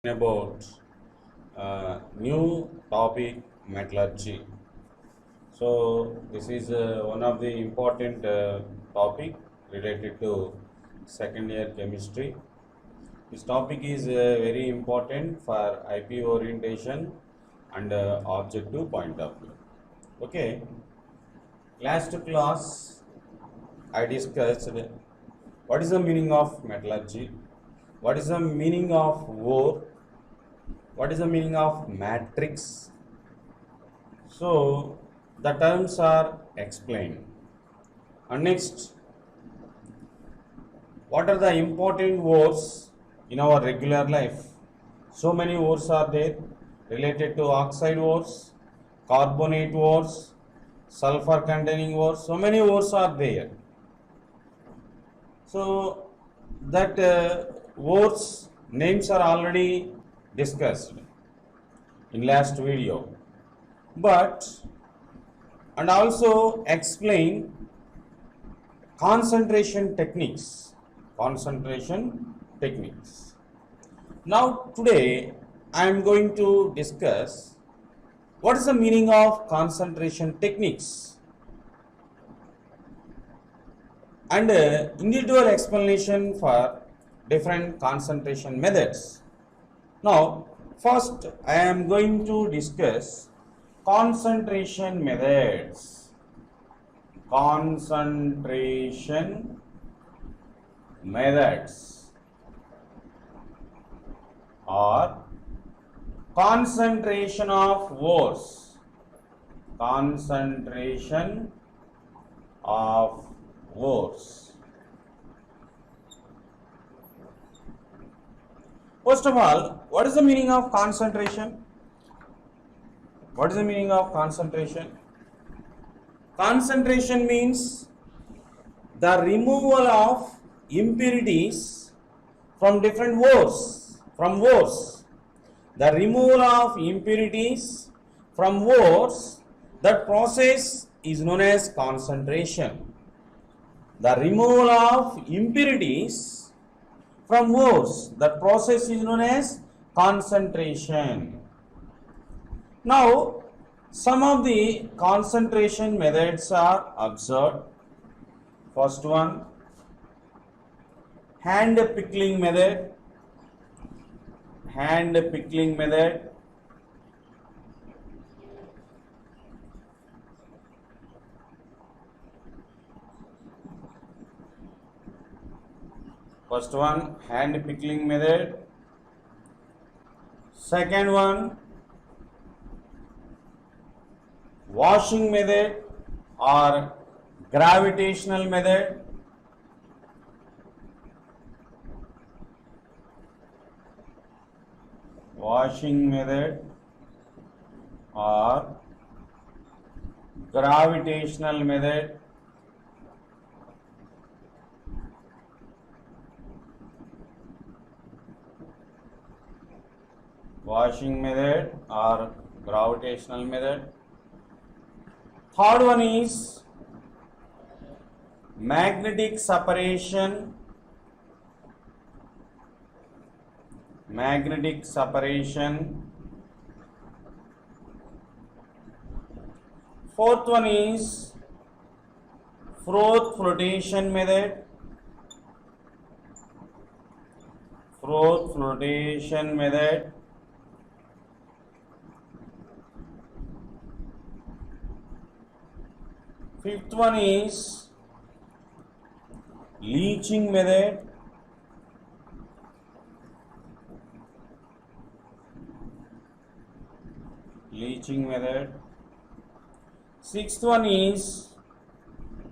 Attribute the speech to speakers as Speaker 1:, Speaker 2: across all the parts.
Speaker 1: About new topic metallurgy. So this is one of the important topic related to second year chemistry. This topic is very important for IP orientation and objective point of view. Okay, last class I discussed what is the meaning of metallurgy, what is the meaning of ore, what is the meaning of matrix. So the terms are explained. And next, what are the important ores in our regular life? So many ores are there related to oxide ores, carbonate ores, sulfur containing ores. So many ores are there. So that ores names are already discussed in last video, but and also explain concentration techniques. Now today I am going to discuss what is the meaning of concentration techniques and individual explanation for different concentration methods. Now first I am going to discuss concentration methods. Concentration methods or concentration of ores. Concentration of ores. First of all, what is the meaning of concentration? What is the meaning of concentration? Concentration means the removal of impurities from different ores. The removal of impurities from ores, that process is known as concentration. The removal of impurities from ores, that process is known as concentration. Now, some of the concentration methods are observed. First one, hand pickling method. Hand pickling method. First one, hand pickling method. Second one, washing method or gravitational method. Washing method or gravitational method. Washing method or gravitational method. Third one is magnetic separation. Magnetic separation. Fourth one is froth flotation method. Froth flotation method. Fifth one is leaching method. Leaching method. Sixth one is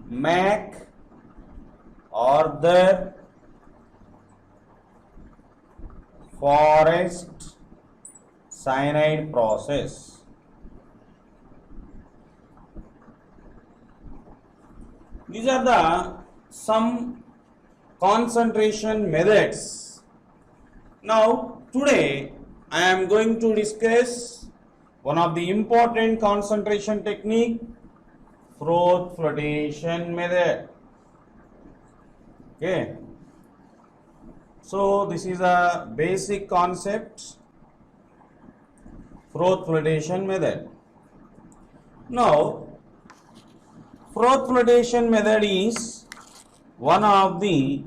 Speaker 1: MAC or the forest cyanide process. These are the some concentration methods. Now today I am going to discuss one of the important concentration technique, froth flotation method. Okay, so this is a basic concept Froth flotation method. Now, froth flotation method is one of the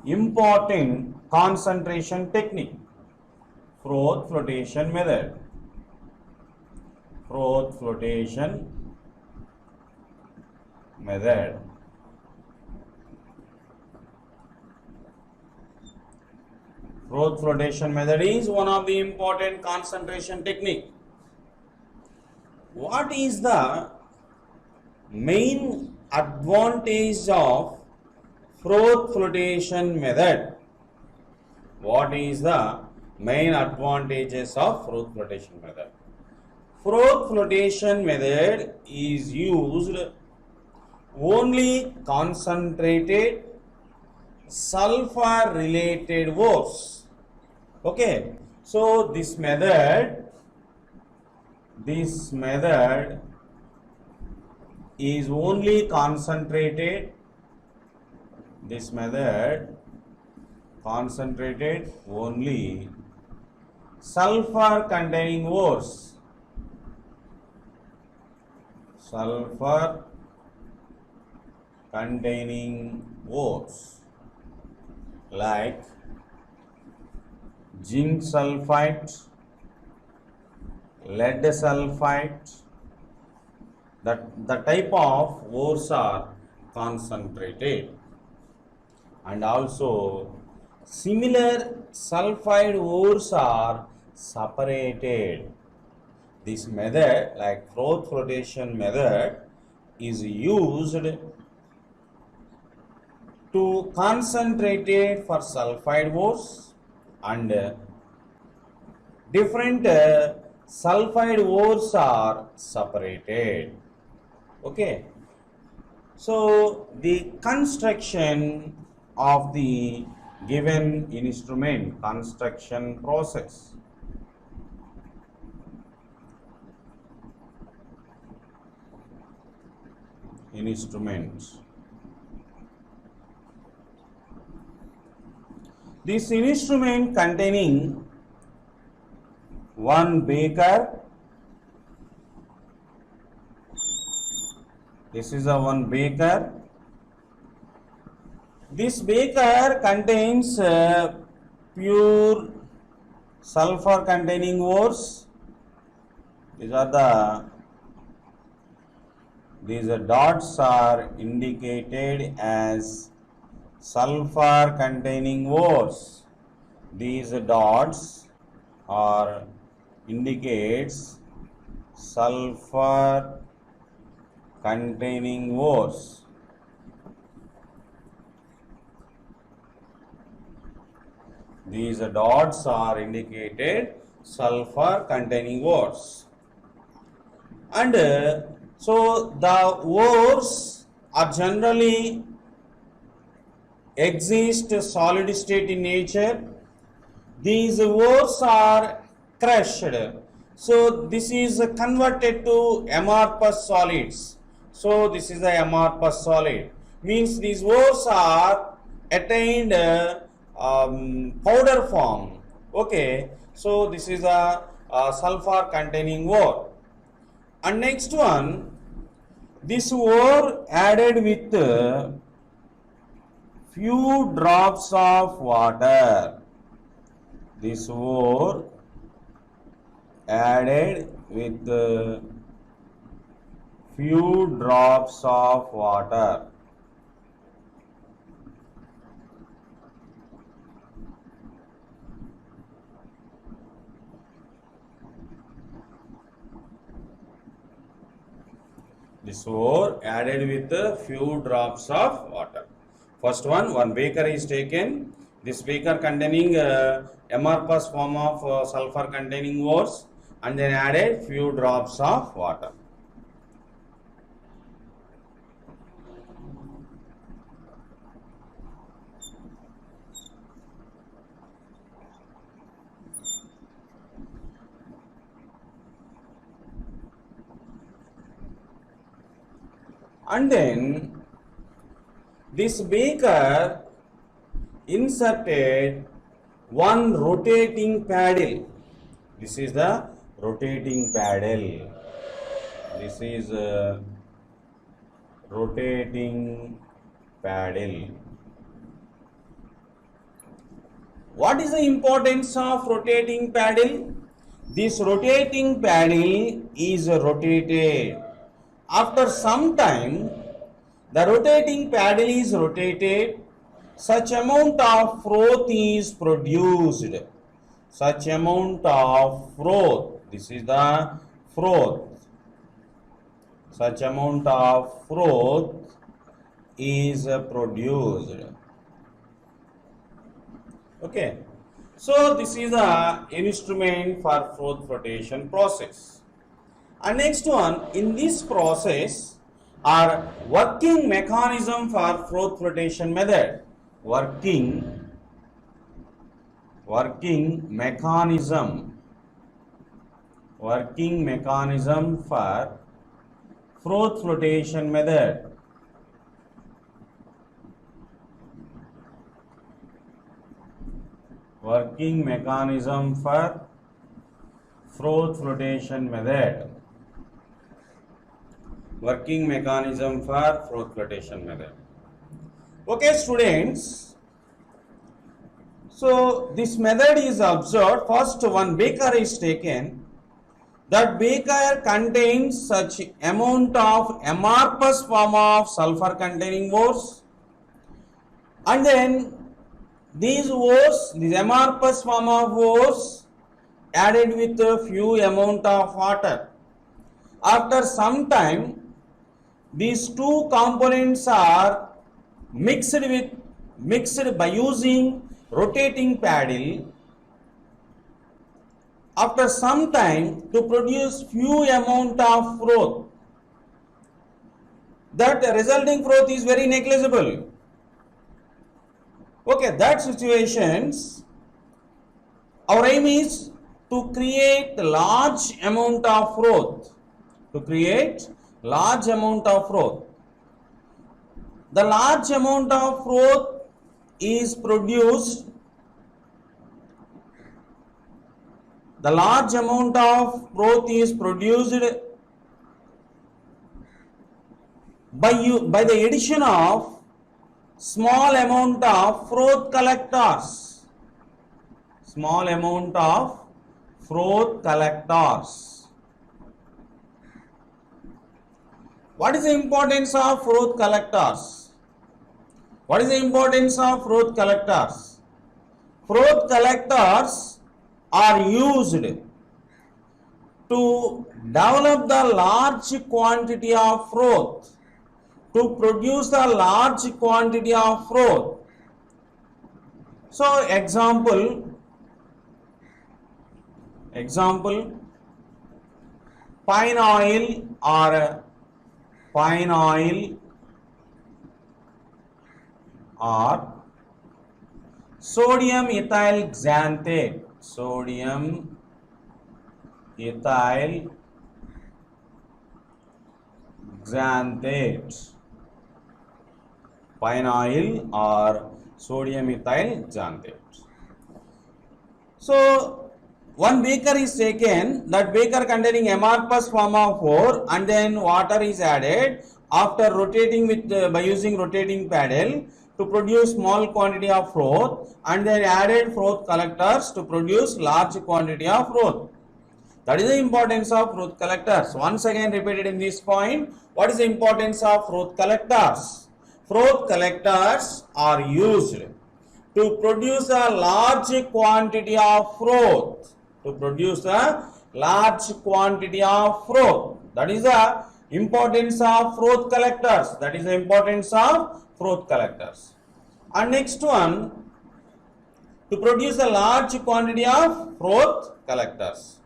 Speaker 1: important concentration technique. Froth flotation method. Froth flotation method. Froth flotation method is one of the important concentration technique. What is the main advantage of froth flotation method? What is the main advantages of froth flotation method? Froth flotation method is used only concentrated sulfur related ores. Okay, so this method is only concentrated only sulfur containing ores, like zinc sulfide, lead sulfide. The type of ores are concentrated, and also similar sulfide ores are separated. This method, like froth flotation method, is used to concentrated for sulfide ores and different sulfide ores are separated. Okay, so the construction of the given instrument, construction process. Instruments. This instrument containing one beaker. This is one beaker. This beaker contains pure sulfur containing ores. These dots are indicated as sulfur containing ores. These dots are indicates sulfur containing ores. These dots are indicated sulfur containing ores. And so the ores are generally exist solid state in nature. These ores are crushed. So this is converted to amorphous solids. So this is the amorphous solid. Means these ores are attained powder form. Okay. So this is a sulfur containing ore. And next one, this ore added with few drops of water. This ore added with few drops of water. This ore added with a few drops of water. First one beaker is taken. This beaker containing amorphous form of sulfur containing ores, and then added few drops of water. And then this beaker inserted one rotating paddle. This is the rotating paddle. This is a rotating paddle. What is the importance of rotating paddle? This rotating paddle is rotated. After some time, the rotating paddle is rotated. Such amount of froth is produced. Such amount of froth. This is the froth. Such amount of froth is produced. Okay. So this is the instrument for froth flotation process. And next one, in this process are working mechanism for froth flotation method. Working mechanism for froth flotation method. Working mechanism for froth flotation method. Working mechanism for froth flotation method. Okay, students. So this method is observed. First, one beaker is taken. That beaker contains such amount of amorphous form of sulfur containing ores, and then these ores, this amorphous form of ores added with a few amount of water. After some time, these two components are mixed by using rotating paddle. After some time, to produce few amount of froth. That resulting froth is very negligible. Okay, that situations, our aim is to create large amount of froth. The large amount of froth is produced. The large amount of froth is produced by the addition of small amount of froth collectors. Small amount of froth collectors. What is the importance of froth collectors? What is the importance of froth collectors? Froth collectors are used to develop the large quantity of froth, to produce the large quantity of froth. So example, pine oil or sodium ethyl xanthate. Sodium ethyl xanthate. Pine oil or sodium ethyl xanthate. So one beaker is taken, that beaker containing amorphous form of ore, and then water is added after rotating by using rotating paddle to produce small quantity of froth, and then added froth collectors to produce large quantity of froth. That is the importance of froth collectors. Once again repeated in this point, what is the importance of froth collectors? Froth collectors are used to produce a large quantity of froth. That is the importance of froth collectors. And next one, to produce a large quantity of froth collectors.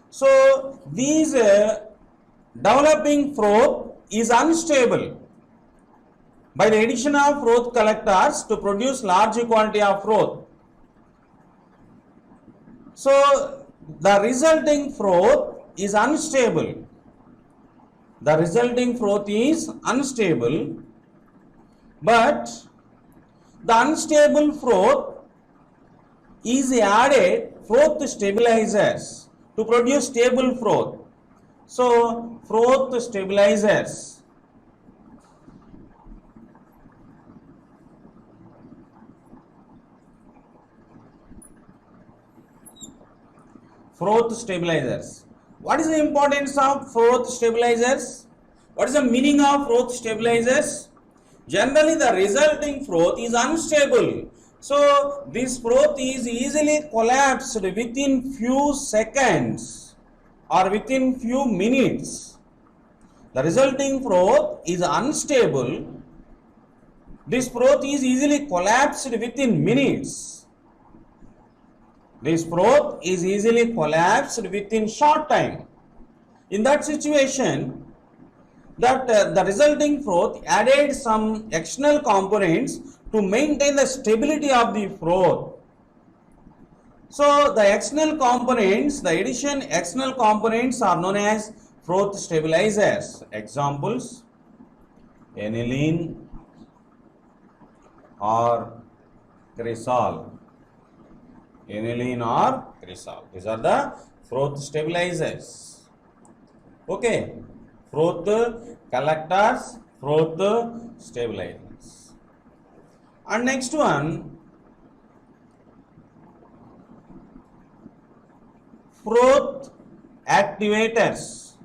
Speaker 1: So these developing froth is unstable. By the addition of froth collectors to produce large quantity of froth. So the resulting froth is unstable. But the unstable froth is added froth stabilizers. to produce stable froth. So froth stabilizers. Froth stabilizers. What is the importance of froth stabilizers? What is the meaning of froth stabilizers? Generally, the resulting froth is unstable. So, this froth is easily collapsed within few seconds or within few minutes. The resulting froth is unstable. This froth is easily collapsed within minutes. This froth is easily collapsed within short time. In that situation, the resulting froth added some external components to maintain the stability of the froth. So the external components, the addition external components are known as froth stabilizers. Examples: aniline or cresol. Aniline or cresol. These are the froth stabilizers. Okay. Froth collectors, froth stabilizers. And next one, froth activators.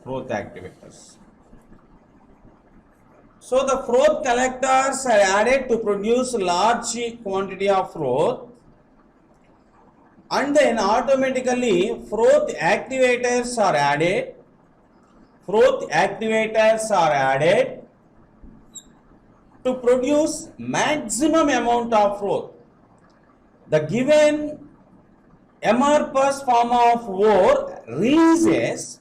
Speaker 1: Froth activators. So the froth collectors are added to produce large quantity of froth, and then automatically froth activators are added. Froth activators are added to produce maximum amount of froth. The given amorphous form of ore releases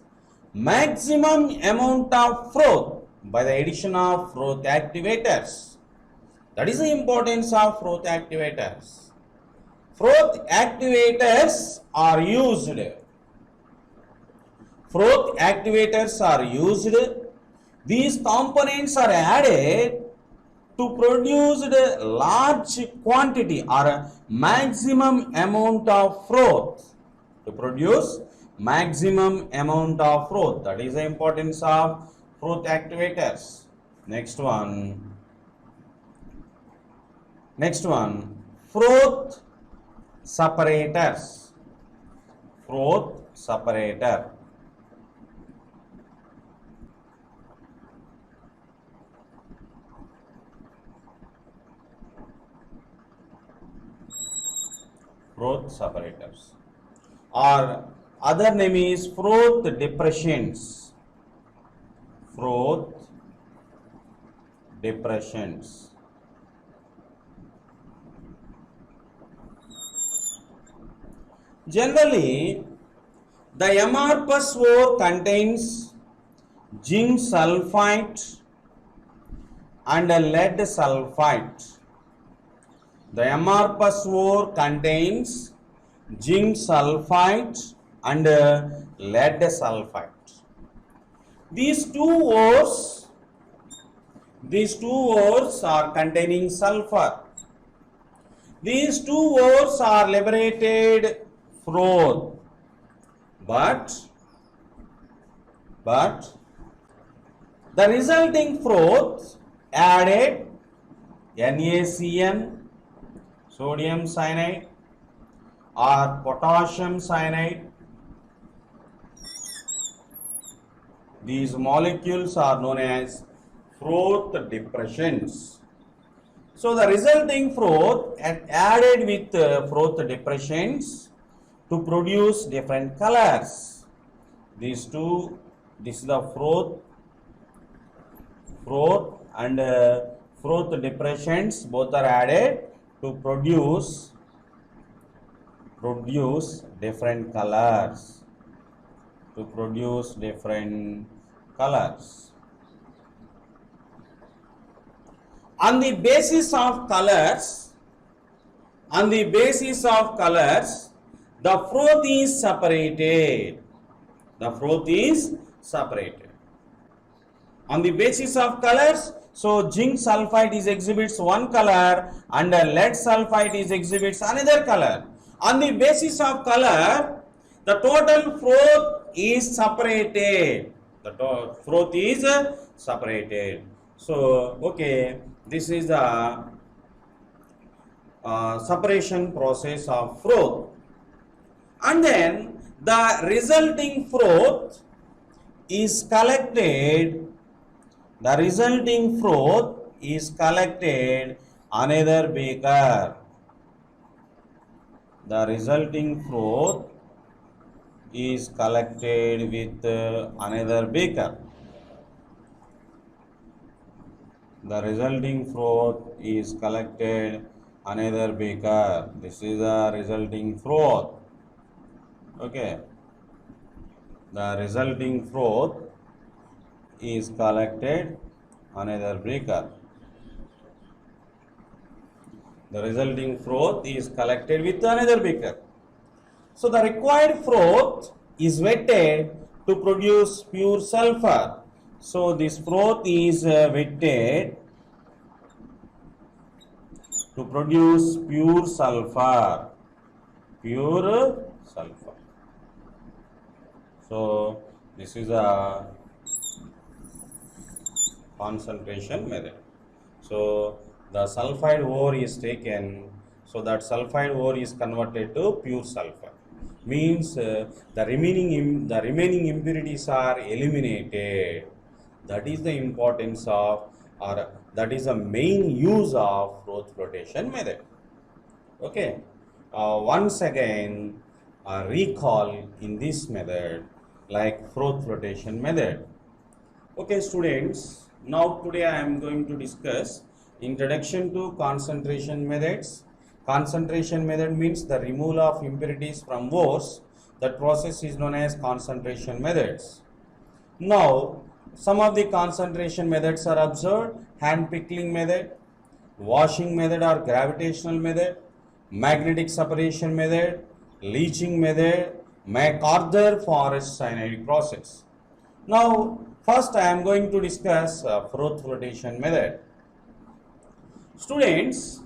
Speaker 1: maximum amount of froth by the addition of froth activators. That is the importance of froth activators. Froth activators are used. Froth activators are used. These components are added to produce a large quantity or a maximum amount of froth. To produce maximum amount of froth. That is the importance of froth activators. Next one, froth separators. Froth separator. Froth separators. Or other name is froth depressions. Froth depressions. Generally, the amorphous ore contains zinc sulfite and lead sulfite. The amorphous ore contains zinc sulfite and lead sulfite. These two ores are containing sulfur. These two ores are liberated froth, but the resulting froth added NaCN, sodium cyanide, or potassium cyanide. These molecules are known as froth depressions. So the resulting froth added with froth depressions to produce different colors. This is the froth and froth depressions, both are added to produce different colors. On the basis of colors, the froth is separated. On the basis of colors, so zinc sulfide is exhibits one color and lead sulfide is exhibits another color. On the basis of color, the total froth is separated. The froth is separated. So, okay, this is the separation process of froth. And then the resulting froth is collected. The resulting froth is collected another beaker. The resulting froth is collected with another beaker. The resulting froth is collected another beaker. This is the resulting froth. Okay. The resulting froth is collected another beaker. The resulting froth is collected with another beaker. So the required froth is wetted to produce pure sulfur. So this froth is wetted to produce pure sulfur. Pure sulfur. So this is a concentration method. So the sulfide ore is taken, so that sulfide ore is converted to pure sulfur. Means the remaining impurities are eliminated. That is the importance of, or that is the main use of froth flotation method. Okay. Once again, recall in this method like froth flotation method. Okay, students. Now today I am going to discuss introduction to concentration methods. Concentration method means the removal of impurities from ores. That process is known as concentration methods. Now, some of the concentration methods are observed: hand pickling method, washing method or gravitational method, magnetic separation method, leaching method, MacArthur Forest cyanide process. Now, first I am going to discuss froth flotation method. Students,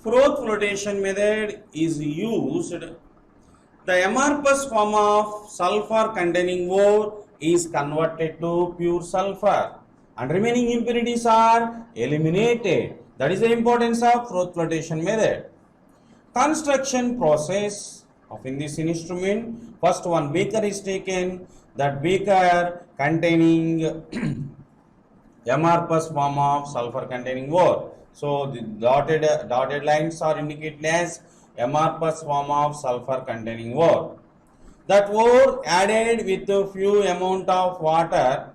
Speaker 1: froth flotation method is used. The amorphous form of sulfur containing ore is converted to pure sulfur and remaining impurities are eliminated. That is the importance of froth flotation method. Construction process of in this instrument, first one beaker is taken. That beaker containing amorphous form of sulfur containing ore. So the dotted lines are indicated as amorphous form of sulfur containing ore. That ore added with a few amount of water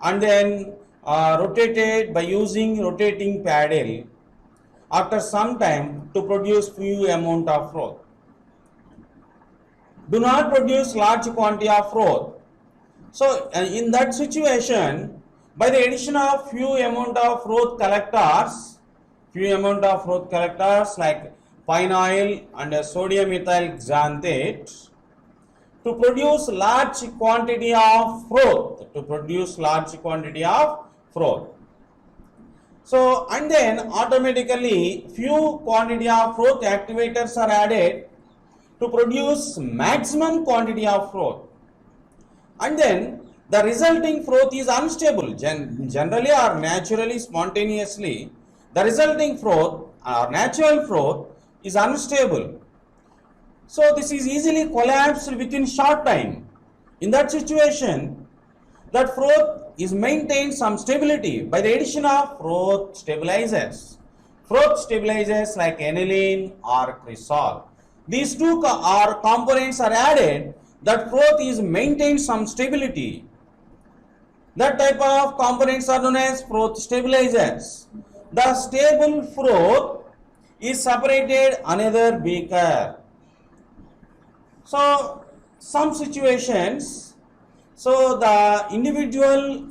Speaker 1: and then rotated by using rotating paddle after some time to produce few amount of froth. Do not produce large quantity of froth. So in that situation, by the addition of few amount of froth collectors like pine oil and sodium ethyl xanthate to produce large quantity of froth. So and then automatically few quantity of froth activators are added to produce maximum quantity of froth. And then the resulting froth is unstable. Generally or naturally, spontaneously, the resulting froth or natural froth is unstable. So this is easily collapsed within short time. In that situation, that froth is maintained some stability by the addition of froth stabilizers. Froth stabilizers like aniline or cresol. These two components are added, that froth is maintained some stability. That type of components are known as froth stabilizers. The stable froth is separated another beaker. So some situations, so the individual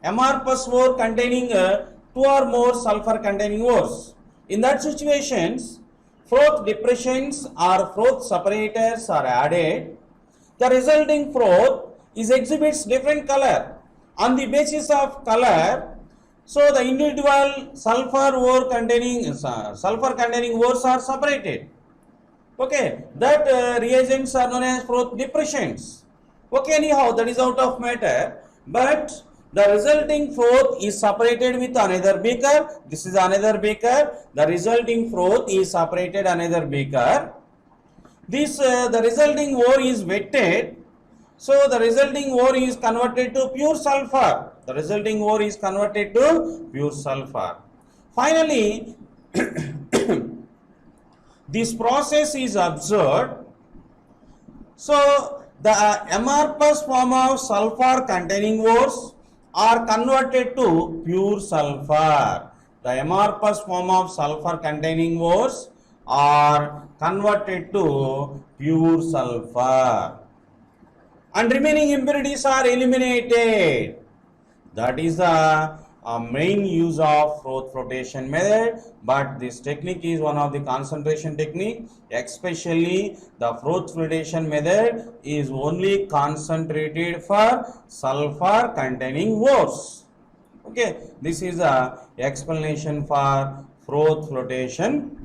Speaker 1: amorphous ore containing two or more sulfur containing ores. In that situations, froth depressions or froth separators are added. The resulting froth is exhibits different color On the basis of color, so the individual sulfur containing ores are separated. Okay, that reagents are known as froth depressants. Okay, anyhow, that is out of matter, but the resulting froth is separated with another beaker. This is another beaker. The resulting froth is separated another beaker. This the resulting ore is wetted. So the resulting ore is converted to pure sulfur. The resulting ore is converted to pure sulfur. Finally, this process is observed. So the amorphous form of sulfur containing ores are converted to pure sulfur. The amorphous form of sulfur containing ores are converted to pure sulfur, and remaining impurities are eliminated. That is the main use of froth flotation method, but this technique is one of the concentration technique. Especially the froth flotation method is only concentrated for sulfur containing ores. Okay, this is a explanation for froth flotation.